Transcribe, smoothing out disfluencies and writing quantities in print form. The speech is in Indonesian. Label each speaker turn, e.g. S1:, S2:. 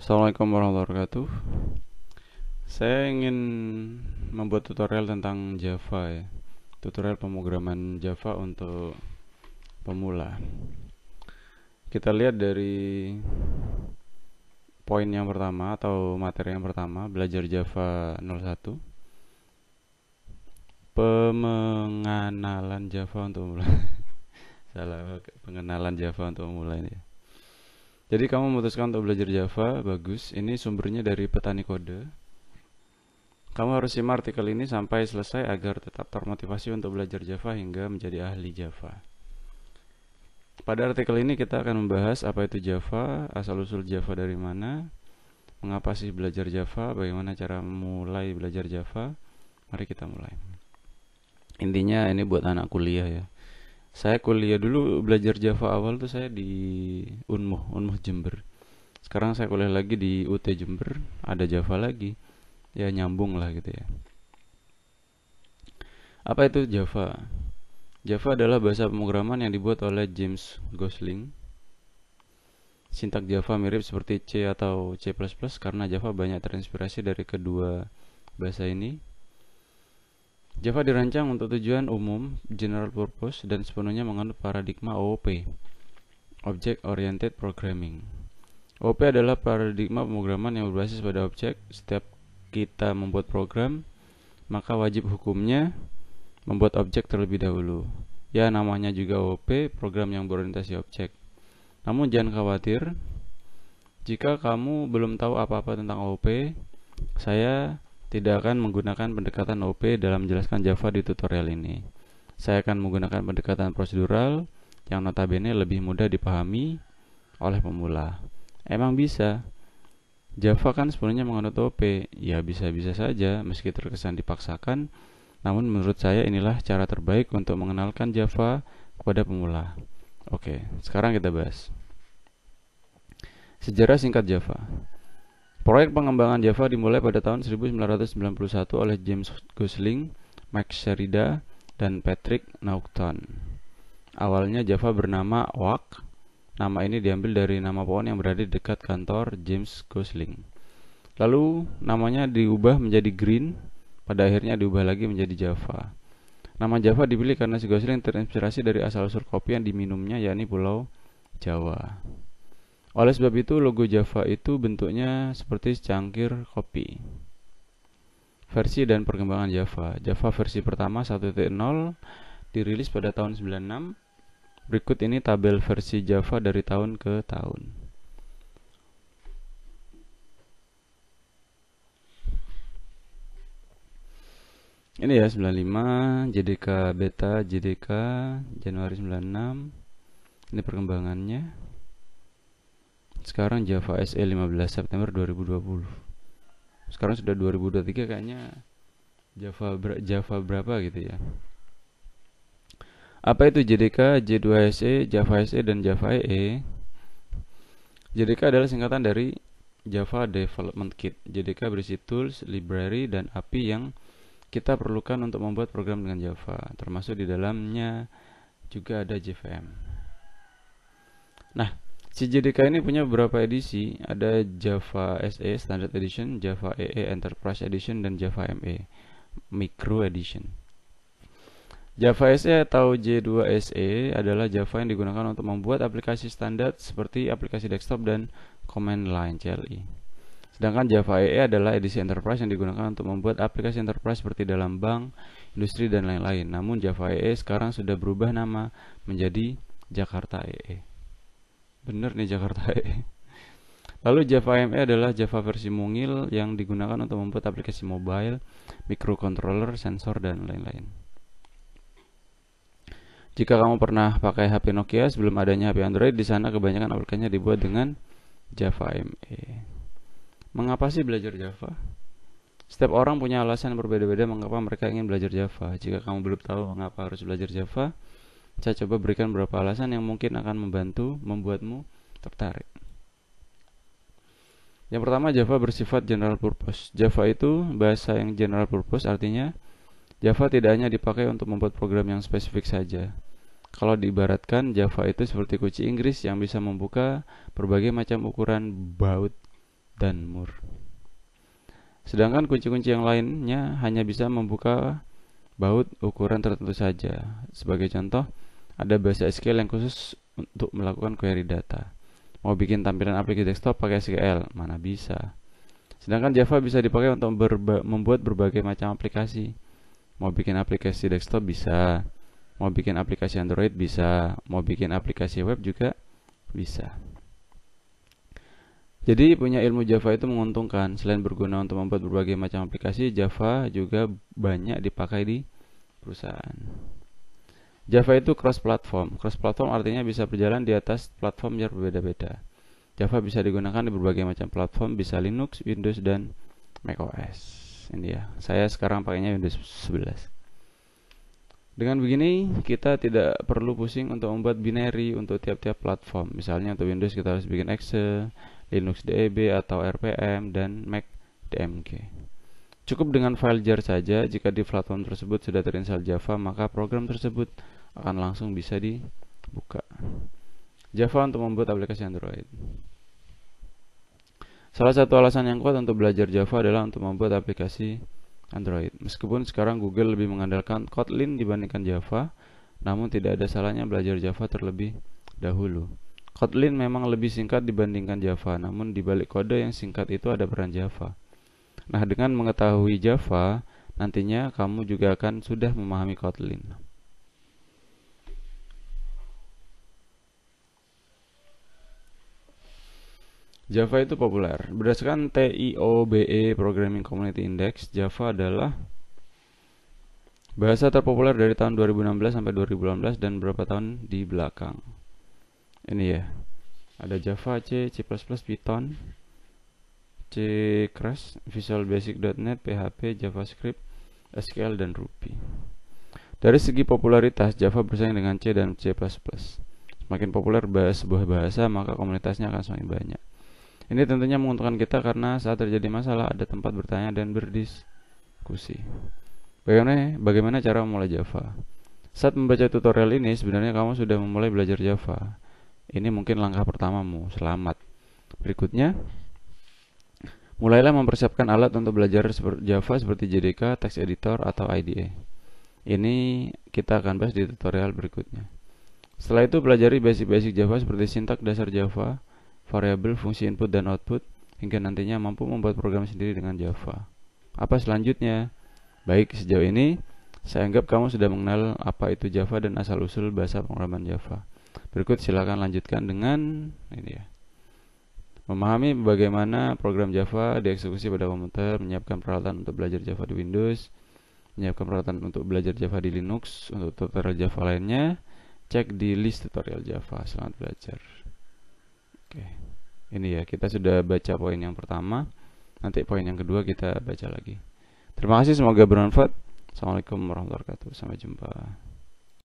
S1: Assalamualaikum warahmatullahi wabarakatuh. Saya ingin membuat tutorial tentang Java ya. Tutorial pemrograman Java untuk pemula. Kita lihat dari poin yang pertama atau materi yang pertama, belajar Java 01. Pengenalan Java untuk pemula. Salah, pengenalan Java untuk pemula ini. Jadi kamu memutuskan untuk belajar Java, bagus. Ini sumbernya dari Petani Kode. Kamu harus simak artikel ini sampai selesai agar tetap termotivasi untuk belajar Java hingga menjadi ahli Java. Pada artikel ini kita akan membahas apa itu Java, asal-usul Java dari mana, mengapa sih belajar Java, bagaimana cara mulai belajar Java. Mari kita mulai. Intinya ini buat anak kuliah ya. Saya kuliah dulu belajar Java awal tuh saya di Unmuh Jember. Sekarang saya kuliah lagi di UT Jember, ada Java lagi. Ya nyambung lah gitu ya. Apa itu Java? Java adalah bahasa pemrograman yang dibuat oleh James Gosling. Sintak Java mirip seperti C atau C++ karena Java banyak terinspirasi dari kedua bahasa ini. Java dirancang untuk tujuan umum, general purpose, dan sepenuhnya menganut paradigma OOP, Object Oriented Programming. OOP adalah paradigma pemrograman yang berbasis pada objek. Setiap kita membuat program, maka wajib hukumnya membuat objek terlebih dahulu. Ya, namanya juga OOP, program yang berorientasi objek. Namun jangan khawatir, jika kamu belum tahu apa-apa tentang OOP, saya tidak akan menggunakan pendekatan OOP dalam menjelaskan Java di tutorial ini. Saya akan menggunakan pendekatan prosedural yang notabene lebih mudah dipahami oleh pemula. Emang bisa? Java kan sebenarnya menganut OOP. Ya bisa-bisa saja meski terkesan dipaksakan, namun menurut saya inilah cara terbaik untuk mengenalkan Java kepada pemula. Oke, sekarang kita bahas sejarah singkat Java. Proyek pengembangan Java dimulai pada tahun 1991 oleh James Gosling, Mike Sheridan, dan Patrick Naughton. Awalnya Java bernama Oak. Nama ini diambil dari nama pohon yang berada di dekat kantor James Gosling. Lalu namanya diubah menjadi Green, pada akhirnya diubah lagi menjadi Java. Nama Java dipilih karena si Gosling terinspirasi dari asal-usul kopi yang diminumnya, yakni Pulau Jawa. Oleh sebab itu, logo Java itu bentuknya seperti secangkir kopi. Versi dan perkembangan Java. Java versi pertama 1.0 dirilis pada tahun 96. Berikut ini tabel versi Java dari tahun ke tahun. Ini ya 95, JDK beta, JDK Januari 96. Ini perkembangannya. Sekarang Java SE 15 September 2020. Sekarang sudah 2023, kayaknya Java berapa gitu ya. Apa itu JDK, J2SE, Java SE, dan Java EE? JDK adalah singkatan dari Java Development Kit. JDK berisi tools, library, dan API yang kita perlukan untuk membuat program dengan Java. Termasuk di dalamnya juga ada JVM. Nah, si JDK ini punya beberapa edisi. Ada Java SE Standard Edition, Java EE Enterprise Edition, dan Java ME Micro Edition. Java SE atau J2SE adalah Java yang digunakan untuk membuat aplikasi standar seperti aplikasi desktop dan command line CLI. Sedangkan Java EE adalah edisi Enterprise yang digunakan untuk membuat aplikasi Enterprise seperti dalam bank, industri, dan lain-lain. Namun Java EE sekarang sudah berubah nama menjadi Jakarta EE. Bener nih, Jakarta EE. Lalu Java ME adalah Java versi mungil yang digunakan untuk membuat aplikasi mobile, microcontroller, sensor, dan lain-lain. Jika kamu pernah pakai HP Nokia sebelum adanya HP Android, di sana kebanyakan aplikasinya dibuat dengan Java ME. Mengapa sih belajar Java? Setiap orang punya alasan berbeda-beda mengapa mereka ingin belajar Java. Jika kamu belum tahu mengapa harus belajar Java, saya coba berikan beberapa alasan yang mungkin akan membuatmu tertarik. Yang pertama, Java bersifat general purpose. Java itu bahasa yang general purpose, artinya Java tidak hanya dipakai untuk membuat program yang spesifik saja. Kalau diibaratkan, Java itu seperti kunci Inggris yang bisa membuka berbagai macam ukuran baut dan more. Sedangkan kunci-kunci yang lainnya hanya bisa membuka baut ukuran tertentu saja. Sebagai contoh, ada bahasa SQL yang khusus untuk melakukan query data. Mau bikin tampilan aplikasi desktop pakai SQL, mana bisa. Sedangkan Java bisa dipakai untuk membuat berbagai macam aplikasi. Mau bikin aplikasi desktop bisa, mau bikin aplikasi Android bisa, mau bikin aplikasi web juga bisa. Jadi punya ilmu Java itu menguntungkan. Selain berguna untuk membuat berbagai macam aplikasi, Java juga banyak dipakai di perusahaan. Java itu cross-platform. Cross-platform artinya bisa berjalan di atas platform yang berbeda-beda. Java bisa digunakan di berbagai macam platform, bisa Linux, Windows, dan macOS. Ini ya, saya sekarang pakainya Windows 11. Dengan begini, kita tidak perlu pusing untuk membuat binary untuk tiap-tiap platform. Misalnya untuk Windows kita harus bikin exe, Linux DEB atau RPM, dan Mac DMG. Cukup dengan file jar saja. Jika di platform tersebut sudah terinstall Java, maka program tersebut akan langsung bisa dibuka. Java untuk membuat aplikasi Android. Salah satu alasan yang kuat untuk belajar Java adalah untuk membuat aplikasi Android. Meskipun sekarang Google lebih mengandalkan Kotlin dibandingkan Java, namun tidak ada salahnya belajar Java terlebih dahulu. Kotlin memang lebih singkat dibandingkan Java, namun di balik kode yang singkat itu ada peran Java. Nah, dengan mengetahui Java, nantinya kamu juga akan sudah memahami Kotlin. Java itu populer. Berdasarkan TIOBE Programming Community Index, Java adalah bahasa terpopuler dari tahun 2016 sampai 2018 dan beberapa tahun di belakang. Ini ya, ada Java, C, C++, Python, C Crash, Visual Basic.NET, PHP, JavaScript, SQL, dan Ruby. Dari segi popularitas, Java bersaing dengan C dan C++. Semakin populer sebuah bahasa, maka komunitasnya akan semakin banyak. Ini tentunya menguntungkan kita karena saat terjadi masalah ada tempat bertanya dan berdiskusi. Bagaimana cara memulai Java? Saat membaca tutorial ini, sebenarnya kamu sudah memulai belajar Java. Ini mungkin langkah pertamamu. Selamat. Berikutnya, mulailah mempersiapkan alat untuk belajar Java seperti JDK, Text Editor, atau IDE. Ini kita akan bahas di tutorial berikutnya. Setelah itu, pelajari basic-basic Java seperti sintak dasar Java, variabel, fungsi input dan output, hingga nantinya mampu membuat program sendiri dengan Java. Apa selanjutnya? Baik, sejauh ini saya anggap kamu sudah mengenal apa itu Java dan asal-usul bahasa pemrograman Java. Berikut silakan lanjutkan dengan ini ya. Memahami bagaimana program Java dieksekusi pada komputer, menyiapkan peralatan untuk belajar Java di Windows, menyiapkan peralatan untuk belajar Java di Linux. Untuk tutorial Java lainnya, cek di list tutorial Java. Selamat belajar. Oke, ini ya, kita sudah baca poin yang pertama. Nanti poin yang kedua kita baca lagi. Terima kasih, semoga bermanfaat. Assalamualaikum warahmatullahi wabarakatuh. Sampai jumpa.